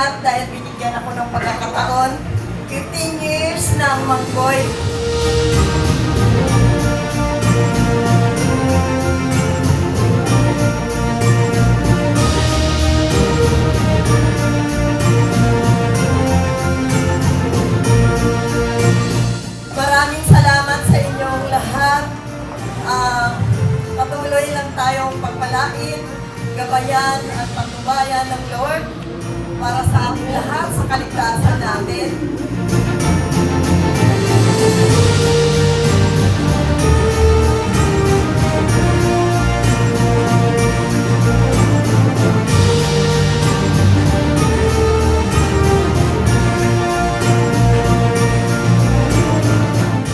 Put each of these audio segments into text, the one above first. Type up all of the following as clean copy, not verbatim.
lahat dahil binigyan ako ng pagkakataon. 15 years ng Manggoy. Maraming salamat sa inyong lahat. Patuloy lang tayong pagpalain, gabayan at patubayan ng Lord para sa ating lahat sa kaligtasan natin.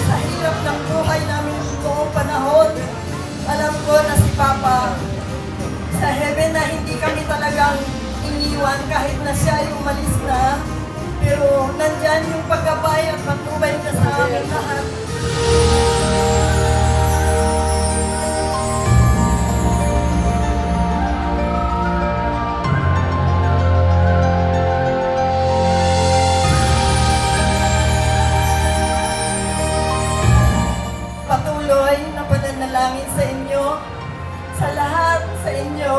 Sa hirap ng buhay namin noong panahon, alam ko na si Papa sa heaven na hindi kami talagang iniwan kahit na siya ay umalis na. Pero nandyan yung paggabay at patnubay niya sa amin lahat. Patuloy na pananalangin sa inyo, sa lahat sa inyo.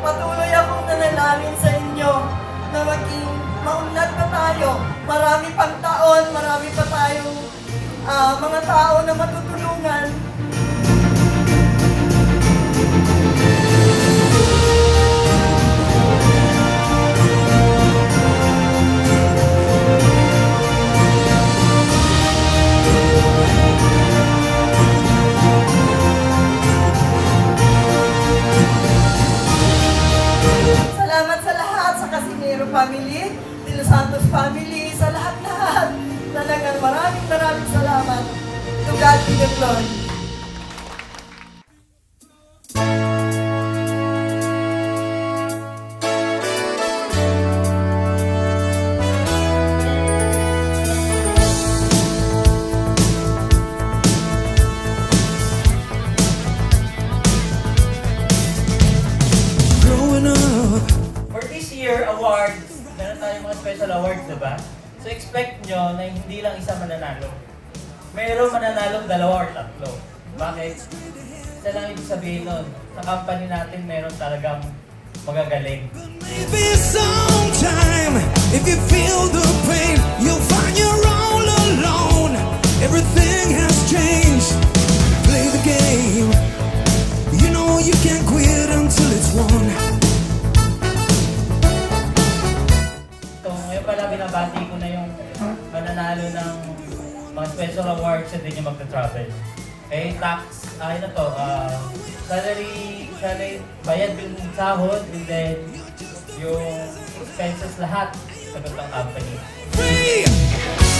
Patuloy akong nanalangin sa inyo na maging maunlad pa tayo. Marami pang taon, marami pa tayong mga tao na matutulungan. Salamat sa lahat, sa Casimiro family, De Los Santos family, sa lahat-lahat. Talagang maraming salamat. To God be the glory. For this year awards, meron tayong mga special awards, diba? So expect nyo na hindi lang isa mananalo. Meron mananalong 2 or 3. Bakit? Isa lang ibig sabihin nun, sa company natin meron talagang magagaling. Maybe sometime, if you feel the pain, you'll find you're all alone. Everything has changed. Play the game. You know you can't quit until it's won. So ngayon pala binabati ko na yung mananalo ng mga special awards at din yung magta-travel. Okay, tax, na to, salary, bayad yung sahod, and then yung expenses lahat sagot ng company. Free!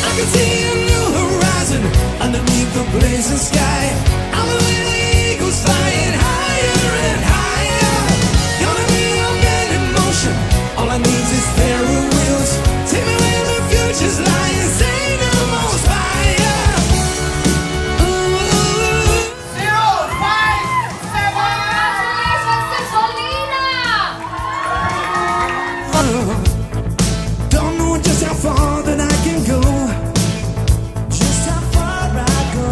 I can see a new horizon underneath the blazing sky. I'm a little eagle flying higher and higher. Gonna be a man in motion. All I need is pair of wheels. Take me where the future's lying. Say no more fire. Ooh. 057! Congratulations to Solina! Don't know just how far that I can go. Just how far I go.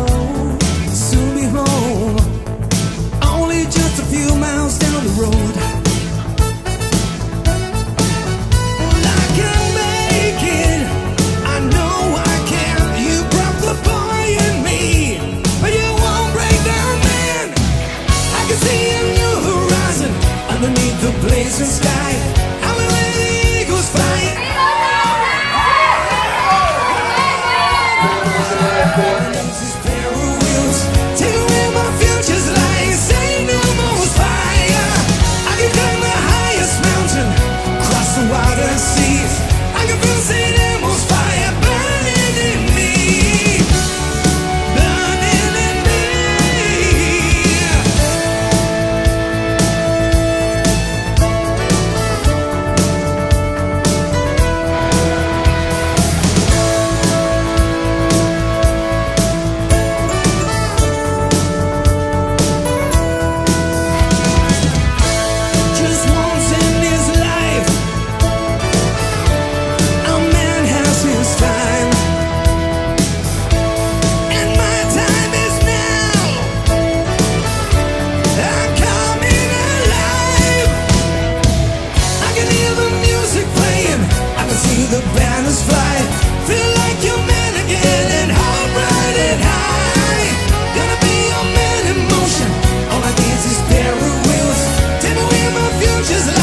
Soon be home. Only just a few miles down the road. Well, I can make it. I know I can. You broke the boy in me, but you won't break down, man. I can see a new horizon underneath the blazing sky. I'm a eagles flying. These pair of wheels, take me where my future's lying. Say no more fire. I can climb the highest mountain, cross the wildest seas. I can feel St. Elmo's fire burning in me, burning in me. just like